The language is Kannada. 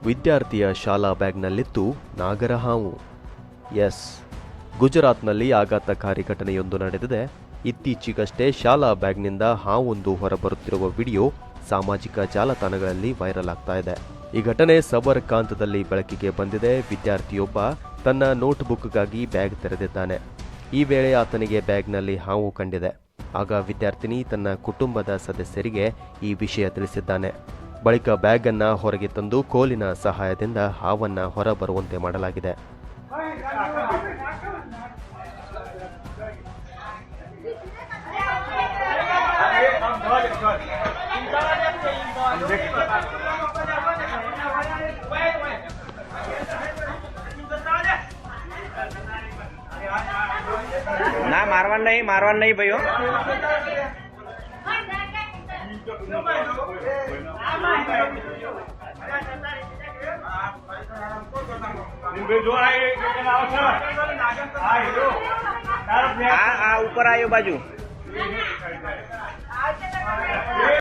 ವಿದ್ಯಾರ್ಥಿಯ ಶಾಲಾ ಬ್ಯಾಗ್ನಲ್ಲಿತ್ತು ನಾಗರಹಾವು. ಎಸ್, ಗುಜರಾತ್ನಲ್ಲಿ ಆಘಾತಕಾರಿ ಘಟನೆಯೊಂದು ನಡೆದಿದೆ. ಇತ್ತೀಚೆಗಷ್ಟೇ ಶಾಲಾ ಬ್ಯಾಗ್ನಿಂದ ಹಾವೊಂದು ಹೊರಬರುತ್ತಿರುವ ವಿಡಿಯೋ ಸಾಮಾಜಿಕ ಜಾಲತಾಣಗಳಲ್ಲಿ ವೈರಲ್ ಆಗ್ತಾ ಇದೆ. ಈ ಘಟನೆ ಸಬರ್ಕಾಂತದಲ್ಲಿ ಬೆಳಕಿಗೆ ಬಂದಿದೆ. ವಿದ್ಯಾರ್ಥಿಯೊಬ್ಬ ತನ್ನ ನೋಟ್ಬುಕ್ಗಾಗಿ ಬ್ಯಾಗ್ ತೆರೆದಿದ್ದಾನೆ. ಈ ವೇಳೆ ಆತನಿಗೆ ಬ್ಯಾಗ್ನಲ್ಲಿ ಹಾವು ಕಂಡಿದೆ. ಆಗ ವಿದ್ಯಾರ್ಥಿನಿ ತನ್ನ ಕುಟುಂಬದ ಸದಸ್ಯರಿಗೆ ಈ ವಿಷಯ ತಿಳಿಸಿದ್ದಾನೆ. ಬಳಿಕ ಬ್ಯಾಗ್ ಅನ್ನ ಹೊರಗೆ ತಂದು ಕೋಲಿನ ಸಹಾಯದಿಂದ ಹಾವನ್ನ ಹೊರಬರುವಂತೆ ಮಾಡಲಾಗಿದೆ. ना मारवान नहीं भैया। ऊपर आयो बाजू।